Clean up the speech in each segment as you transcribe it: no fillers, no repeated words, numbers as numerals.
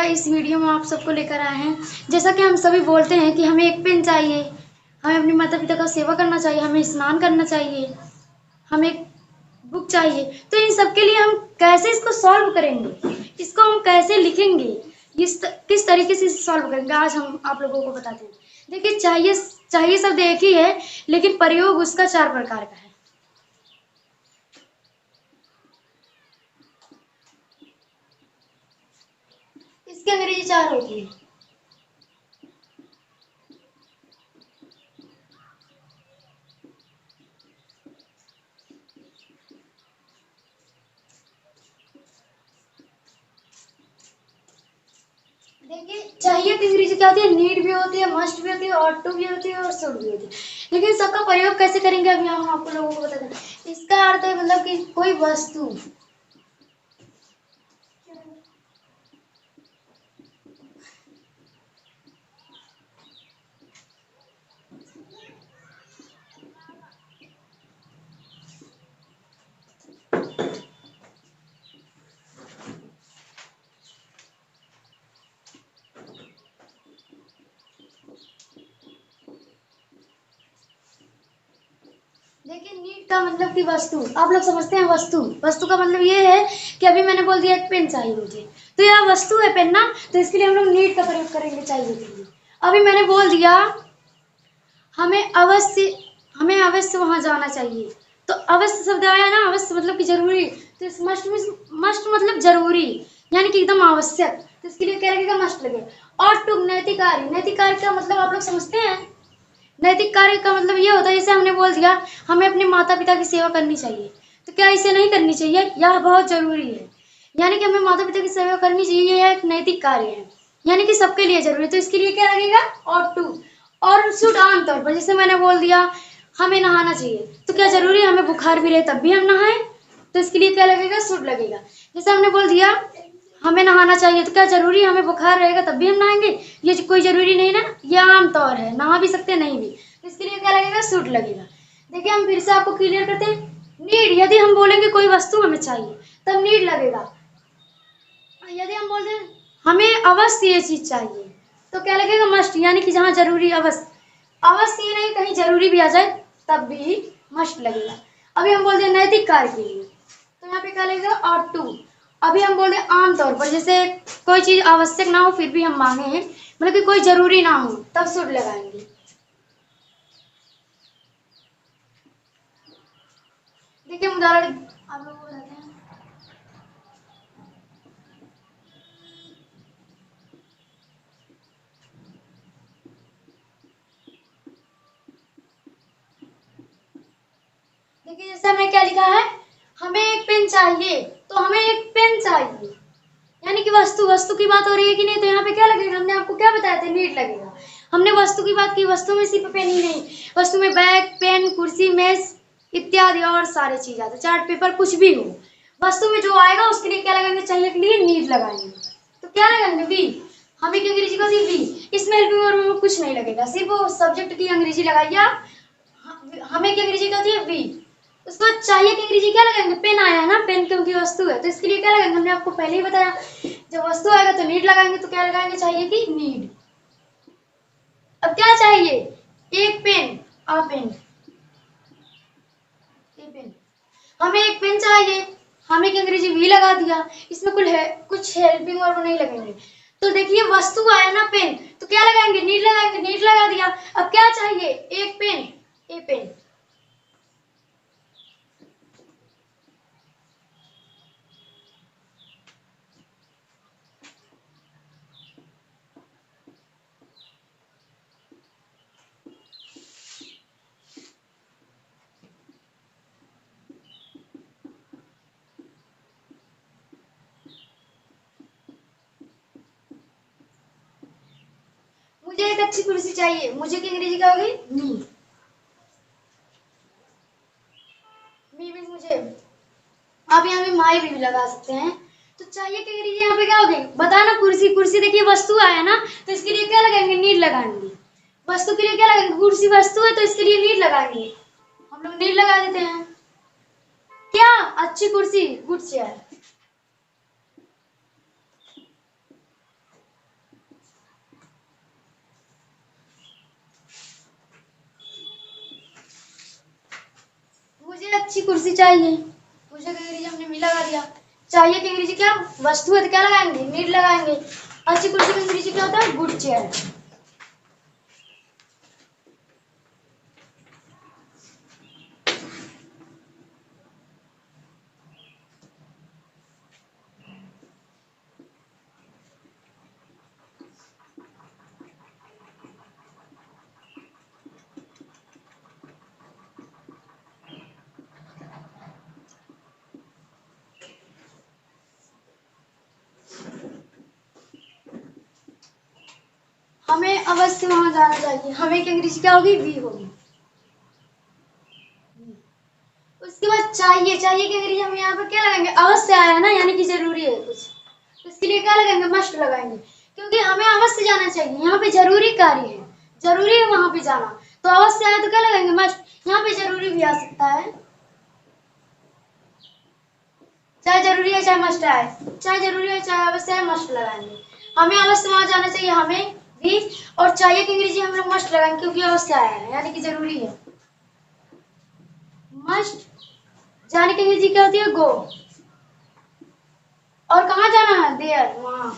इस वीडियो में आप सबको लेकर आए हैं। जैसा कि हम सभी बोलते हैं कि हमें एक पेन चाहिए, हमें अपने माता पिता का सेवा करना चाहिए, हमें स्नान करना चाहिए, हमें एक बुक चाहिए। तो इन सब के लिए हम कैसे इसको सॉल्व करेंगे, इसको हम कैसे लिखेंगे, किस तरीके से इसे सॉल्व करेंगे, आज हम आप लोगों को बताते हैं। देखिए, चाहिए शब्द एक ही है, लेकिन प्रयोग उसका 4 प्रकार का है। इसकी अंग्रेजी 4 होती है। देखिए, चाहिए की अंग्रेजी क्या होती है? नीड भी होती है, मस्ट भी होती है, ऑट टू भी होती है और शुड भी होती है। लेकिन सबका प्रयोग कैसे करेंगे अभी हम आपको लोगों को बताते हैं। इसका अर्थ है मतलब कि कोई वस्तु, देखिए नीड का मतलब कि वस्तु, आप लोग समझते हैं वस्तु का मतलब ये है कि अभी मैंने बोल दिया एक पेन चाहिए मुझे, तो यह वस्तु है पेन ना, तो इसके लिए हम लोग नीड का प्रयोग करेंगे चाहिए के लिए। अभी मैंने बोल दिया हमें अवश्य वहां जाना चाहिए, तो अवश्य शब्द आया ना, अवश्य मतलब कि जरूरी, तो इस मस्ट मतलब जरूरी, यानी कि एकदम आवश्यक, तो इसके लिए क्या लगेगा? मस्ट लगेगा। और टू नैतिक कार्य का मतलब आप लोग समझते हैं? नैतिक कार्य का मतलब ये होता है, जैसे हमने बोल दिया हमें अपने माता पिता की सेवा करनी चाहिए, तो क्या इसे नहीं करनी चाहिए? यह बहुत जरूरी है, यानी कि हमें माता पिता की सेवा करनी चाहिए, यह एक नैतिक कार्य है, यानी कि सबके लिए जरूरी है, तो इसके लिए क्या लगेगा? और टू। और शुड आमतौर पर, जैसे मैंने बोल दिया हमें नहाना चाहिए, तो क्या जरूरी है हमें बुखार भी रहे तब भी हम नहाएं, तो इसके लिए क्या लगेगा? शुड लगेगा। जैसे हमने बोल दिया हमें नहाना चाहिए, तो क्या जरूरी है हमें बुखार रहेगा तब भी हम नहाएंगे? ये कोई जरूरी नहीं ना, ये आम तौर है, नहा भी सकते नहीं भी, इसके लिए क्या लगेगा? शुड लगेगा। देखिए हम फिर से आपको क्लियर करते हैं। नीड, यदि हम बोलेंगे कोई वस्तु हमें चाहिए तब नीड लगेगा। यदि हम बोल दें हमें अवश्य ये चीज चाहिए, तो क्या लगेगा? मस्ट, यानी कि जहाँ जरूरी अवश्य, अवश्य ये नहीं कहीं जरूरी भी आ जाए तब भी मस्ट लगेगा। अभी हम बोल दें नैतिक कार्य के लिए, तो यहाँ पे क्या लगेगा? और टू। अभी हम बोल दें आमतौर पर, जैसे कोई चीज आवश्यक ना हो फिर भी हम मांगे हैं, मतलब कि कोई जरूरी ना हो, तब शुड लगाएंगे। देखिए उदाहरण आप लोगों को बताते हैं। देखिए जैसे हमने क्या लिखा है, हमें एक पेन चाहिए, तो हमें एक पेन चाहिए, यानी कि वस्तु की बात हो रही है कि नहीं, तो यहाँ पे क्या लगेगा? हमने आपको क्या बताया था? नीड लगेगा। हमने वस्तु की बात की, वस्तु में सिर्फ पेन ही नहीं, वस्तु में बैग, पेन, कुर्सी, मेज इत्यादि और सारे चीज आते, चार्ट पेपर, कुछ भी हो, वस्तु में जो आएगा उसके लिए क्या लगाएंगे? चाहिए के लिए नीड लगाएंगे, तो क्या लगाएंगे? बी। हमें की अंग्रेजी का बी, इसमें हेल्पिंग वर्ब में कुछ नहीं लगेगा, सिर्फ वो सब्जेक्ट की अंग्रेजी लगाइए आप। हमें की अंग्रेजी का होती है बी, उसको चाहिए कि अंग्रेजी क्या लगाएंगे? पेन आया है ना, पेन क्योंकि वस्तु है, तो इसके लिए क्या लगाएंगे? हमने आपको पहले ही बताया, जब वस्तु आएगा तो नीड लगाएंगे, तो क्या लगाएंगे? चाहिए कि नीड। अब क्या चाहिए? एक पेन, आ पेन, ए पेन, हमें एक पेन चाहिए, हमें की अंग्रेजी वी लगा दिया, इसमें कुछ हेल्पिंग वर्ब नहीं लगेंगे, तो देखिए वस्तु आया ना पेन, तो क्या लगाएंगे? नीड लगाएंगे, नीड लगा दिया। अब क्या चाहिए? एक पेन, ए पेन। मुझे एक अच्छी कुर्सी चाहिए, मुझे की अंग्रेजी क्या होगी? मी। मी मीन्स मुझे, आप यहाँ पे माई भी लगा सकते हैं, तो चाहिए कि अंग्रेजी यहाँ पे क्या होगी? बताना। कुर्सी, कुर्सी देखिए वस्तु आया ना, तो इसके लिए क्या लगाएंगे? नीड लगाएंगे। वस्तु के लिए क्या लगाएंगे? कुर्सी वस्तु है तो इसके लिए नीड लगाएंगे, हम लोग नीड लगा देते हैं। क्या? अच्छी कुर्सी, गुड चेयर। अच्छी कुर्सी चाहिए, पूछे के अंग्रेजी हमने मी लगा दिया। चाहिए की अंग्रेजी क्या, वस्तु है तो क्या लगाएंगे, नीड लगाएंगे। अच्छी कुर्सी की अंग्रेजी क्या होता है, गुड चेयर। हमें अवश्य वहां जाना चाहिए, हमें की अंग्रेजी क्या होगी, वी होगी। उसके बाद चाहिए, चाहिए की अंग्रेजी हम यहाँ पर क्या लगाएंगे, अवश्य आया है ना, यानी कि जरूरी है कुछ, तो इसके लिए क्या लगाएंगे, मस्ट लगाएंगे, क्योंकि हमें अवश्य जाना चाहिए, यहाँ पे जरूरी कार्य है, जरूरी है वहां पे जाना, तो अवश्य आया तो क्या लगाएंगे, मस्ट। यहाँ पे जरूरी भी आ सकता है, चाहे जरूरी है चाहे मस्ट आए, चाहे जरूरी है चाहे अवश्य है, मस्ट लगाएंगे। हमें अवश्य वहां जाना चाहिए, हमें भी, और चाहिए की अंग्रेजी हम लोग मस्ट लगाएंगे क्योंकि अवश्य आया है, यानी कि जरूरी है। मस्ट, जाने की अंग्रेजी क्या होती है, गो, और कहाँ जाना है, देयर, वहां।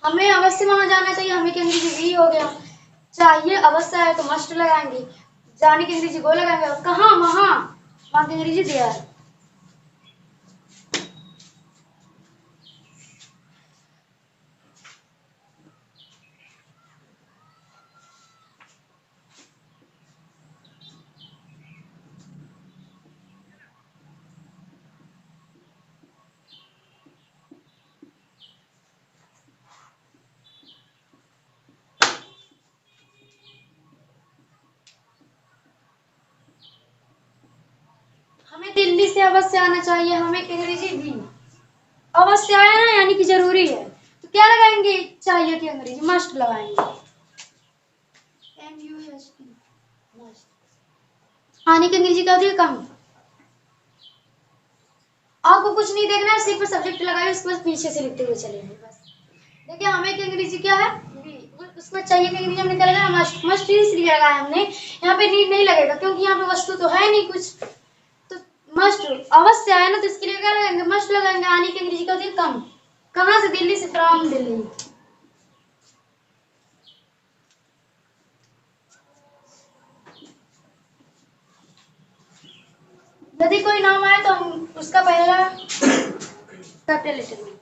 हमें अवश्य वहां जाना चाहिए, हमें की अंग्रेजी वी हो गया। चाहिए अवश्य है तो मस्ट लगाएंगे, जाने की अंग्रेजी गो लगाएंगे, और कहाँ, वहां, वहां की अंग्रेजी देयर। हमें दिल्ली से अवश्य आना चाहिए, हमें की अंग्रेजी वी, अवश्य आया ना यानी कि जरूरी है, तो क्या लगाएंगे, चाहिए की अंग्रेजी मस्ट लगाएंगे, MUST, मस्ट। आने की अंग्रेजी क्या होती है, कम। आपको कुछ नहीं देखना है, सिर्फ सब्जेक्ट लगाइए, उसके बाद पीछे से लिखते हुए चलेंगे बस। देखिए हमें की अंग्रेजी क्या है, वी, उसमें चाहिए की अंग्रेजी हमने क्या लगाया, मस्ट, मस्ट इसलिए लगाया हमने, यहाँ पे नीड नहीं लगेगा क्योंकि यहाँ पे वस्तु तो है नहीं कुछ, तो मस्ट अवश्य आया ना, तो इसके लिए क्या लगाएंगे, मस्ट लगाएंगे। आने की अंग्रेजी क्या होती है, कम। कहाँ से, दिल्ली से, फ्रॉम दिल्ली। यदि कोई नाम आए तो हम उसका पहला कैपिटल लेटर में,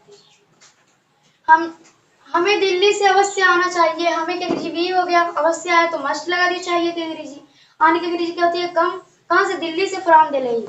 हम, हमें दिल्ली से अवश्य आना चाहिए, हमें की अंग्रेजी भी हो गया, अवश्य आया तो मस्ट लगा दी, चाहिए की अंग्रेजी। आने की अंग्रेजी क्या होती है, कम। कहाँ से, दिल्ली से, फ्रॉम दिल्ली।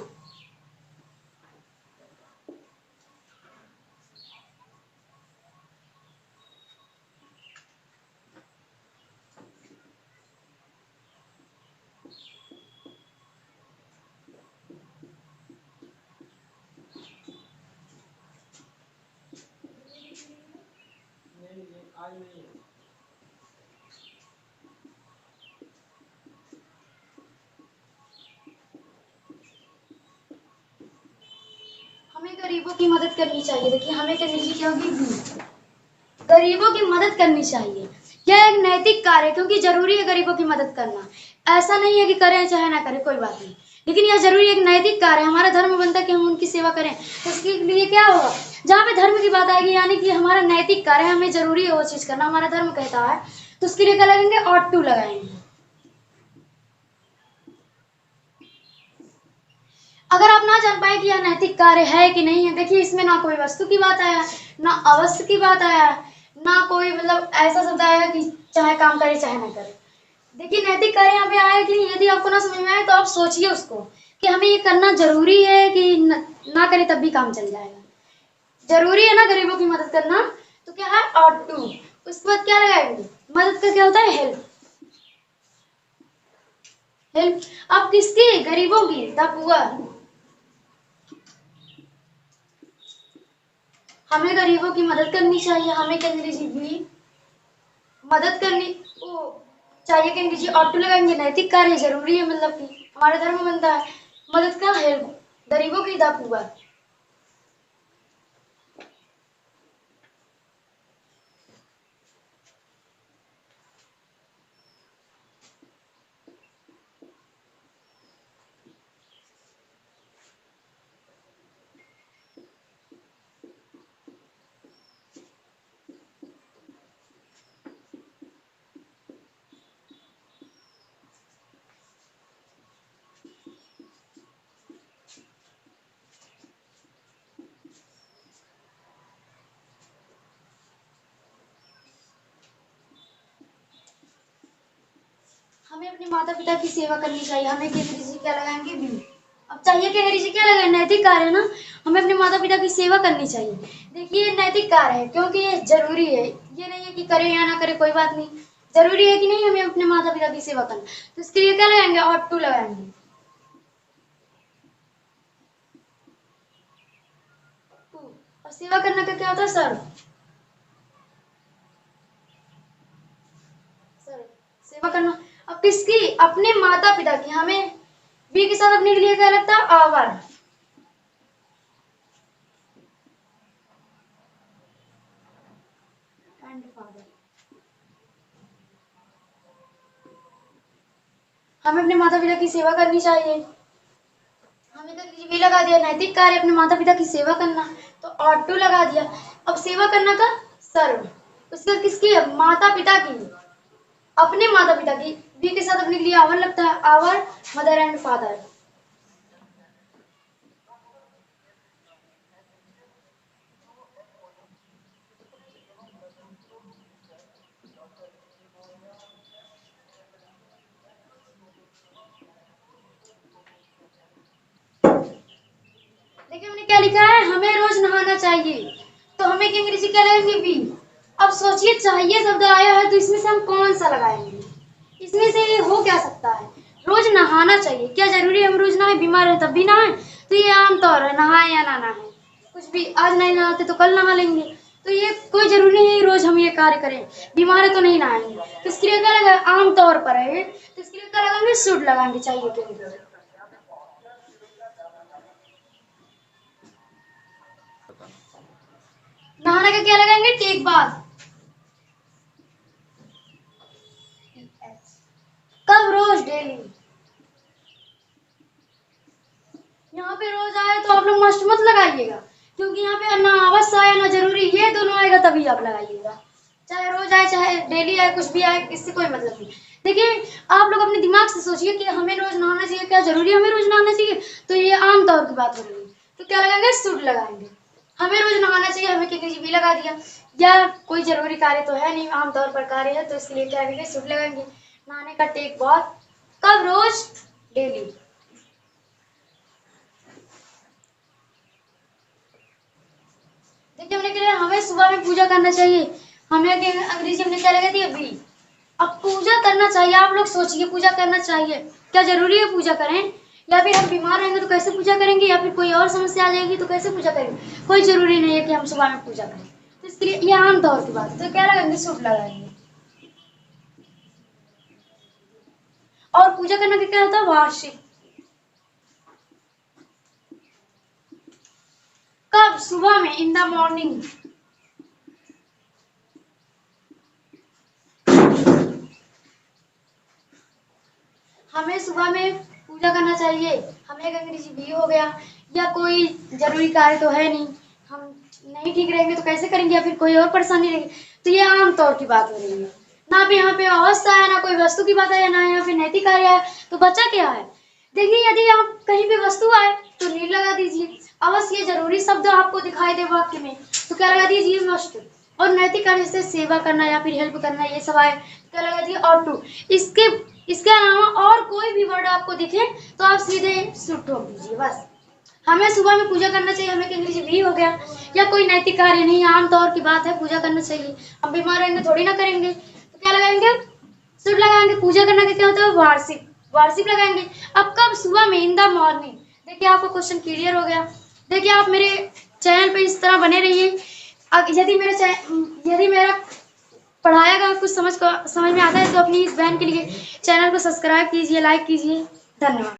हमें गरीबों की मदद करनी चाहिए, देखिए हमें की अंग्रेजी क्या होगी, बी, गरीबों की मदद करनी चाहिए। यह एक नैतिक कार्य है क्योंकि जरूरी है गरीबों की मदद करना, ऐसा नहीं है कि करें चाहे ना करें कोई बात नहीं, लेकिन यह जरूरी एक नैतिक कार्य है, हमारा धर्म बनता है कि हम उनकी सेवा करें, तो उसके लिए क्या होगा, जहाँ पे धर्म की बात आएगी यानी कि हमारा नैतिक कार्य है, हमें जरूरी है वो चीज करना, हमारा धर्म कहता है, तो उसके लिए क्या लगेंगे, ऑट टू लगाएंगे। अगर आप ना जान पाए कि यह नैतिक कार्य है कि नहीं है, देखिए इसमें ना कोई वस्तु की बात आया, ना अवश्य की बात आया, ना कोई मतलब ऐसा शब्द आया कि चाहे काम करे चाहे ना करे। देखिए नैतिक कार्य यहाँ पे आया कि नहीं, यदि आपको ना समझ में आए तो आप सोचिए उसको कि हमें ये करना जरूरी है कि ना करे तब भी काम चल जाएगा, जरूरी है ना गरीबों की मदद करना, तो क्या है, ऑट टू। उसके बाद क्या लगाएंगे, मदद का क्या होता है, हेल्प, हेल्प, आप किसकी, गरीबों की, द पुअर। हमें गरीबों की मदद करनी चाहिए, हमें की अंग्रेजी भी, मदद करनी, वो चाहिए कि अंग्रेजी ऑट टू लगाएंगे, नैतिक कार्य जरूरी है, मतलब कि हमारा धर्म बनता है, मदद का, हेल्प, गरीबों की, द पुअर। हमें अपने माता पिता की सेवा करनी चाहिए। हमें के अंग्रेजी क्या लगाएंगे बी। अब चाहिए कि अंग्रेजी क्या लगाए, नैतिक कार्य है ना, हमें अपने माता पिता की सेवा करनी चाहिए। देखिए नैतिक कार्य है क्योंकि ये जरूरी है, ये नहीं है कि करे या ना करे कोई बात नहीं, जरूरी है कि नहीं हमें अपने माता पिता की सेवा करना, तो इसके लिए क्या लगाएंगे, ऑट टू लगाएंगे। और सेवा करना का क्या होता है, सर्व। सेवा करना अब किसकी, अपने माता पिता की। हमें बी के साथ अपने के लिए क्या लगता है, आवर। And father. हमें अपने माता पिता की सेवा करनी चाहिए। हमें तो भी लगा दिया, नैतिक कार्य अपने माता पिता की सेवा करना, तो ऑट टू लगा दिया। अब सेवा करना का सर्व, उसका किसकी है, माता पिता की, अपने माता पिता की। बी के साथ अपने के लिए आवर लगता है, आवर मदर एंड फादर। देखिए हमने क्या लिखा है, हमें रोज नहाना चाहिए, तो हमें की अंग्रेजी क्या लगेंगे, बी। अब सोचिए चाहिए शब्द आया है तो इसमें से हम कौन सा लगाएंगे, इसमें से ये हो क्या सकता है, रोज नहाना चाहिए, क्या जरूरी है हम रोज नहाए, बीमार है तब भी नहाए, तो ये आमतौर है, नहाए या ना नहाए, कुछ भी आज नहीं नहाते तो कल नहा लेंगे, तो ये कोई जरूरी नहीं रोज हम ये कार्य करें, बीमार है तो नहीं नहाएंगे, तो इसके लिए क्या लगा, आमतौर पर है, तो इसके लिए क्या लगाएंगे, शुड लगाएंगे, चाहिए के लिए। नहाने का क्या लगाएंगे, टेक बाथ। कब, रोज, डेली। यहाँ पे रोज आए तो आप लोग मस्ट मत लगाइएगा, क्योंकि यहाँ पे ना अवश्य आया ना जरूरी, ये दोनों आएगा तभी आप लगाइएगा, चाहे रोज आए चाहे डेली आए, कुछ भी आए, इससे कोई मतलब नहीं। देखिए आप लोग अपने दिमाग से सोचिए कि हमें रोज नहाना चाहिए, क्या जरूरी है हमें रोज नहाना चाहिए, तो ये आम तौर की बात हो रही है, तो क्या लगाएंगे, शुड लगाएंगे। हमें रोज नहाना चाहिए, हमें किसी भी लगा दिया, या कोई जरूरी कार्य तो है नहीं, आमतौर पर कार्य है, तो इसके लिए क्या करेंगे, शुड लगाएंगे। नहाने का टेक बाथ, कब, रोज, डेली। देखिए हमने क्या, हमें सुबह में पूजा करना चाहिए, हमें अंग्रेजी हमने क्या लगा दिया, बी। अब पूजा करना चाहिए, आप लोग सोचिए पूजा करना चाहिए, क्या जरूरी है पूजा करें, या फिर हम बीमार रहेंगे तो कैसे पूजा करेंगे, या फिर कोई और समस्या आ जाएगी तो कैसे पूजा करेंगे, कोई जरूरी नहीं है कि हम सुबह में पूजा करें, तो इसके लिए ये आम तौर की बात है, तो क्या लगाएंगे, शुभ लगाएंगे। और पूजा करना का क्या होता है, वार्षिक। कब, सुबह में, इन द मॉर्निंग। हमें सुबह में पूजा करना चाहिए, हमें एक अंग्रेजी भी हो गया, या कोई जरूरी कार्य तो है नहीं, हम नहीं ठीक रहेंगे तो कैसे करेंगे, या फिर कोई और परेशानी रहेगी, तो ये आम तौर की बात हो रही है, ना भी यहाँ पे अवस्था है, ना कोई वस्तु की बात है, ना यहाँ पे नैतिक कार्य है, तो बचा क्या है। देखिए यदि आप कहीं पे वस्तु आए तो नीड लगा दीजिए, अवश्य ये जरूरी शब्द आपको दिखाई दे वाक्य में तो क्या लगा दीजिए, मस्ट। और नैतिक कार्य जैसे सेवा करना या फिर हेल्प करना, ये सब आए क्या लगा दीजिए, और टू। इसके इसके अलावा और कोई भी वर्ड आपको दिखे तो आप सीधे शुड ठोक दीजिए, बस। हमें सुबह में पूजा करना चाहिए, हमें इंग्लिश भी हो गया, या कोई नैतिक कार्य नहीं, आम तौर की बात है, पूजा करना चाहिए, हम बीमार रहेंगे थोड़ी ना करेंगे, तो क्या लगाएंगे, शुड लगाएंगे। पूजा करना का क्या होता है, वार्षिक, वार्षिक लगाएंगे। अब कब, सुबह में, इन द मॉर्निंग। देखिए आपको क्वेश्चन क्लियर हो गया। देखिए आप मेरे चैनल पे इस तरह बने रहिए, यदि मेरा पढ़ाया गया कुछ समझ में आता है तो अपनी इस बहन के लिए चैनल को सब्सक्राइब कीजिए, लाइक कीजिए, धन्यवाद।